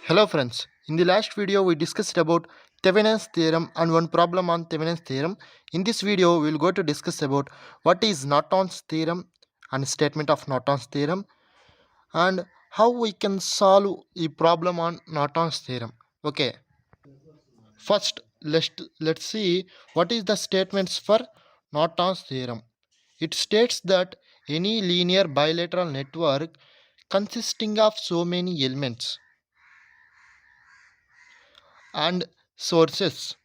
Hello friends, in the last video we discussed about Thevenin's theorem and one problem on Thevenin's theorem. In this video we will go to discuss about what is Norton's theorem and statement of Norton's theorem and how we can solve a problem on Norton's theorem. Okay, first let's see what is the statements for Norton's theorem. It states that any linear bilateral network consisting of so many elements and sources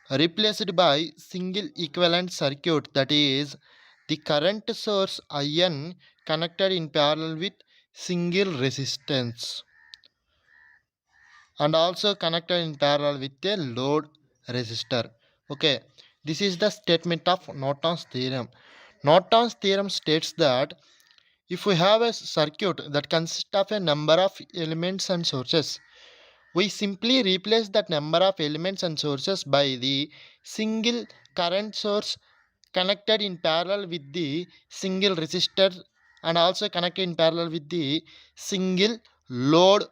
replaced by single equivalent circuit, that is the current source IN connected in parallel with single resistance and also connected in parallel with a load resistor. Okay, this is the statement of Norton's theorem. Norton's theorem states that if we have a circuit that consists of a number of elements and sources, we simply replace that number of elements and sources by the single current source connected in parallel with the single resistor and also connected in parallel with the single load.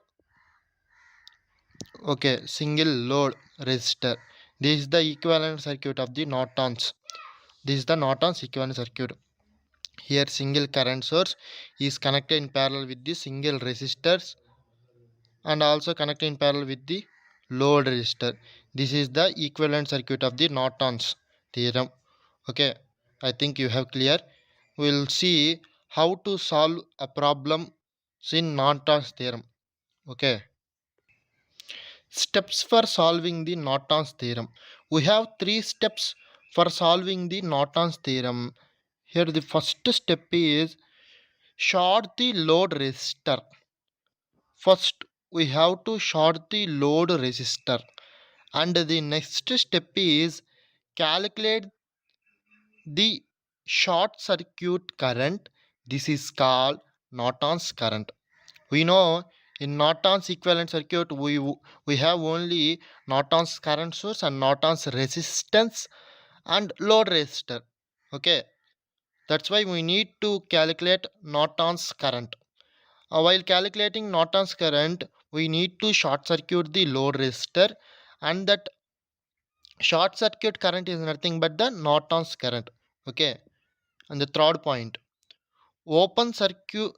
Okay, single load resistor. This is the equivalent circuit of the Nortons. This is the Norton's equivalent circuit. Here single current source is connected in parallel with the single resistors and also connected in parallel with the load resistor. This is the equivalent circuit of the Norton's theorem. Okay, I think you have clear. We will see how to solve a problem in Norton's theorem. Okay, steps for solving the Norton's theorem. We have three steps for solving the Norton's theorem. Here the first step is short the load resistor. First we have to short the load resistor, and the next step is calculate the short circuit current. This is called Norton's current. We know in Norton's equivalent circuit we have only Norton's current source and Norton's resistance and load resistor. Okay, that's why we need to calculate Norton's current. While calculating Norton's current, we need to short circuit the load resistor, and that short circuit current is nothing but the Norton's current. Okay, and the third point, open circuit,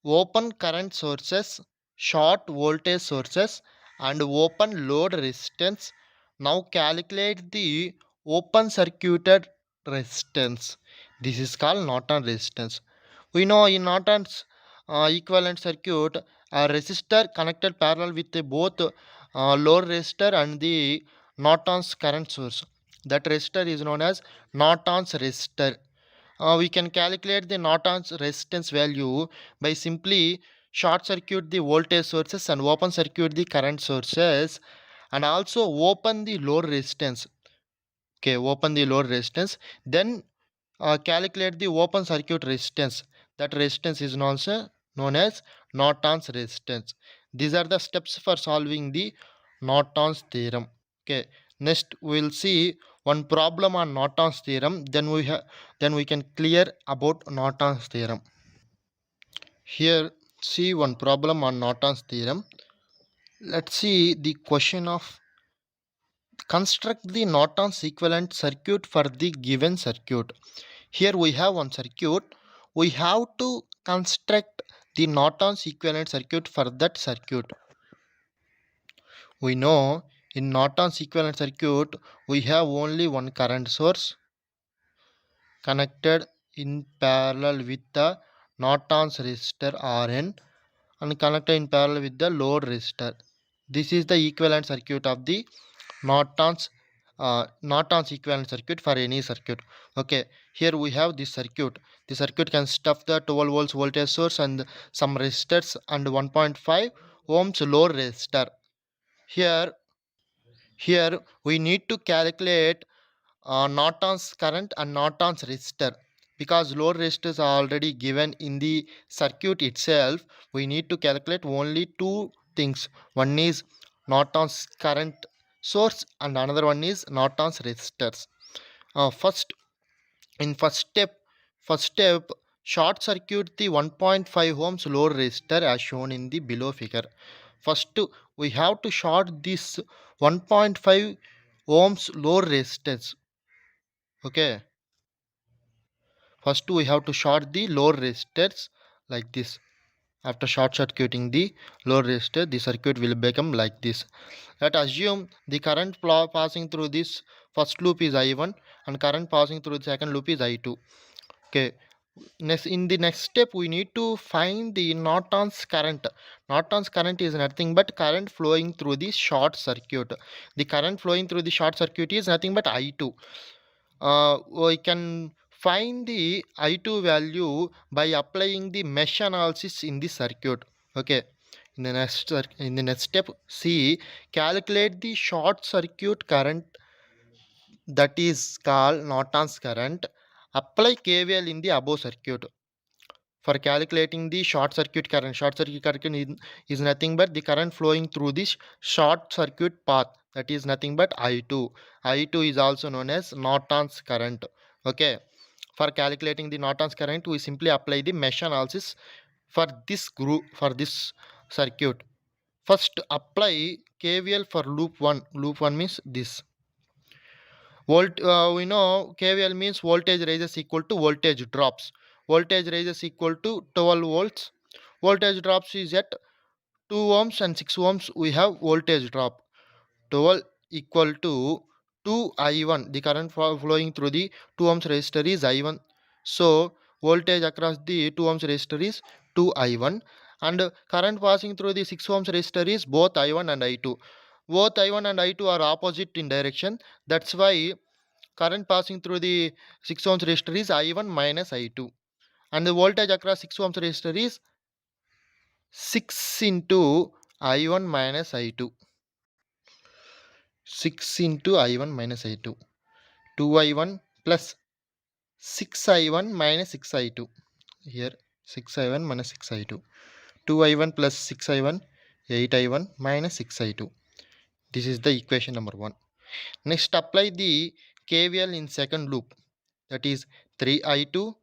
open current sources, short voltage sources, and open load resistance. Now calculate the open circuited resistance. This is called Norton resistance. We know in Norton's equivalent circuit, a resistor connected parallel with both load resistor and the Norton's current source. That resistor is known as Norton's resistor. We can calculate the Norton's resistance value by simply short circuit the voltage sources and open circuit the current sources and also open the load resistance. Okay, open the load resistance, then calculate the open circuit resistance. That resistance is also known as Norton's resistance. These are the steps for solving the Norton's theorem. Okay, next we will see one problem on Norton's theorem. Then we can clear about Norton's theorem. Here, see one problem on Norton's theorem. Let's see the question of construct the Norton's equivalent circuit for the given circuit. Here we have one circuit. We have to construct the Norton's equivalent circuit for that circuit. We know in Norton's equivalent circuit we have only one current source connected in parallel with the Norton's resistor Rn and connected in parallel with the load resistor. This is the equivalent circuit of the Norton's Norton's equivalent circuit for any circuit. Okay, here we have this circuit. The circuit consists of the 12 volts voltage source and some resistors and 1.5 ohms load resistor. Here we need to calculate Norton's current and Norton's resistor. Because load resistors are already given in the circuit itself, we need to calculate only two things. One is Norton's current source and another one is Norton's resistors. First, in first step, short circuit the 1.5 ohms load resistor as shown in the below figure. First, we have to short this 1.5 ohms load resistance. Okay. First, we have to short the load resistors like this. After short circuiting the load resistor, the circuit will become like this. Let assume the current passing through this first loop is I1 and current passing through the second loop is I2. Okay. Next, in the next step, we need to find the Norton's current. Norton's current is nothing but current flowing through the short circuit. The current flowing through the short circuit is nothing but I2. We can find the I2 value by applying the mesh analysis in the circuit. Okay. In the next step, C, calculate the short circuit current, that is called Norton's current. Apply KVL in the above circuit. For calculating the short circuit current is nothing but the current flowing through this short circuit path, that is nothing but I2. I2 is also known as Norton's current. Okay. For calculating the Norton's current, we simply apply the mesh analysis for this group, for this circuit. First, apply KVL for loop 1. Loop 1 means this. We know KVL means voltage rises equal to voltage drops. Voltage rises equal to 12 volts. Voltage drops is at 2 ohms and 6 ohms. We have voltage drop. 12 equal to 2 I1. The current flowing through the 2 ohms resistor is I1. So voltage across the 2 ohms resistor is 2 I1, and current passing through the 6 ohms resistor is both I1 and I2. Both I1 and I2 are opposite in direction. That's why current passing through the 6 ohms resistor is I1 minus I2. And the voltage across 6 ohms resistor is 6 into I1 minus I2. 6 into I1 minus I2. 2I1 plus 6I1 minus 6I2. Here 6I1 minus 6I2. 2I1 plus 6I1, 8I1 minus 6I2. This is the equation number 1. Next, apply the KVL in second loop. That is 3I2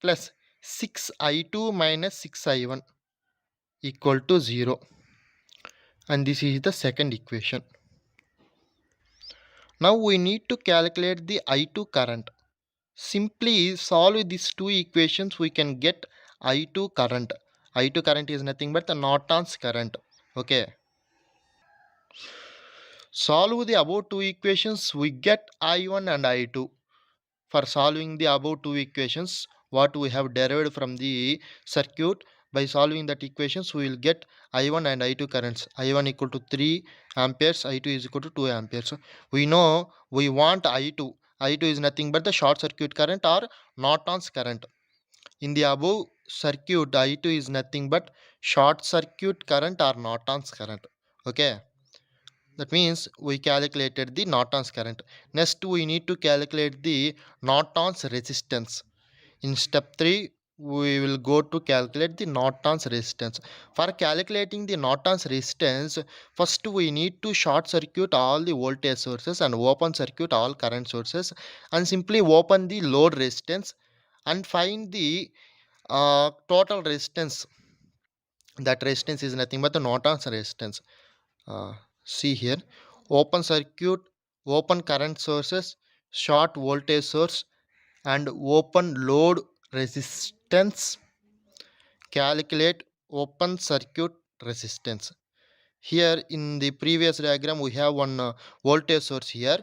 plus 6I2 minus 6I1 equal to 0. And this is the second equation. Now we need to calculate the I2 current. Simply solve these two equations, we can get I2 current. I2 current is nothing but the Norton's current. Okay. Solve the above two equations, we get I1 and I2. For solving the above two equations, what we have derived from the circuit, by solving that equations, we will get I1 and I2 currents. I1 equal to 3 amperes, I2 is equal to 2 amperes. We know we want I2. I2 is nothing but the short circuit current or Norton's current. In the above circuit, I2 is nothing but short circuit current or Norton's current. Okay. That means we calculated the Norton's current. Next, we need to calculate the Norton's resistance. In step 3, we will go to calculate the Norton's resistance. For calculating the Norton's resistance, first we need to short circuit all the voltage sources and open circuit all current sources, and simply open the load resistance and find the total resistance. That resistance is nothing but the Norton's resistance. See here, open circuit, open current sources, short voltage source, and open load resistance. Calculate open circuit resistance. Here in the previous diagram, we have one voltage source here.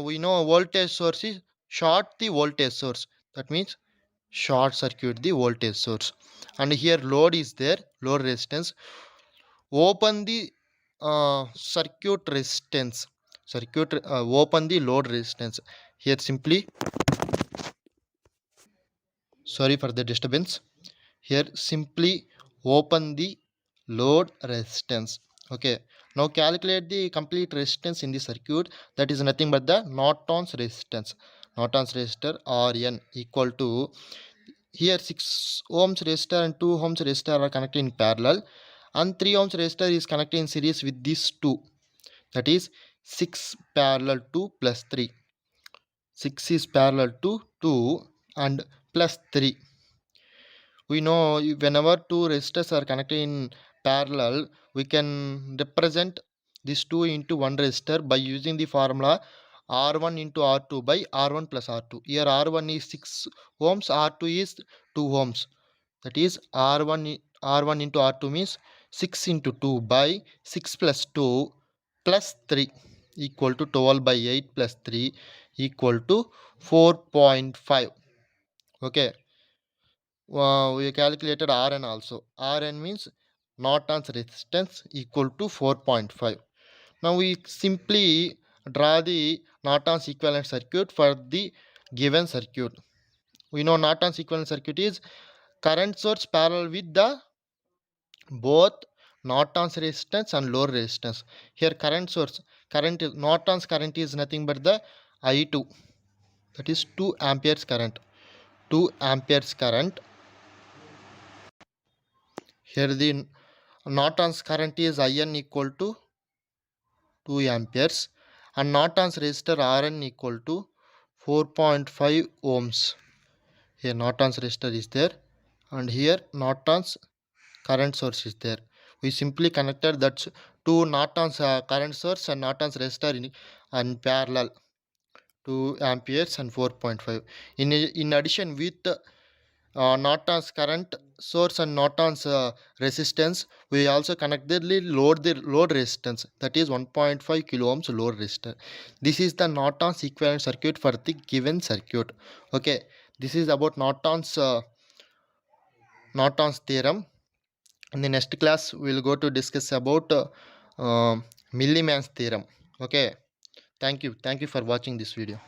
We know voltage source is short the voltage source. That means short circuit the voltage source. And here load is there, load resistance. Open the circuit resistance. Open the load resistance. Here simply, sorry for the disturbance. Here simply open the load resistance. Okay. Now calculate the complete resistance in the circuit. That is nothing but the Norton's resistance. Norton's resistor Rn equal to, here 6 ohms resistor and 2 ohms resistor are connected in parallel, and 3 ohms resistor is connected in series with these two. That is 6 parallel 2 plus 3. 6 is parallel to 2 and plus 3. We know whenever two resistors are connected in parallel, we can represent these two into one resistor by using the formula R1 into R2 by R1 plus R2. Here R1 is 6 ohms, R2 is 2 ohms. That is R1 into R2 means 6 into 2 by 6 plus 2 plus 3 equal to 12 by 8 plus 3 equal to 4.5. Okay. We calculated Rn also. Rn means Norton's resistance equal to 4.5. Now we simply draw the Norton's equivalent circuit for the given circuit. We know Norton's equivalent circuit is current source parallel with the both Norton's resistance and load resistance. Here Norton's current is nothing but the I2, that is 2 amperes current. 2 amperes current. Here the Norton's current is IN equal to 2 amperes and Norton's resistor Rn equal to 4.5 ohms. Here Norton's resistor is there and here Norton's current source is there. We simply connected that two Norton's current source and Norton's resistor in parallel, 2 amperes and 4.5. In addition with Norton's current source and Norton's resistance, we also connected the load resistance, that is 1.5 kilo ohms load resistor. This is the Norton's equivalent circuit for the given circuit. Okay, this is about Norton's theorem. In the next class we will go to discuss about Milliman's theorem. Okay, thank you for watching this video.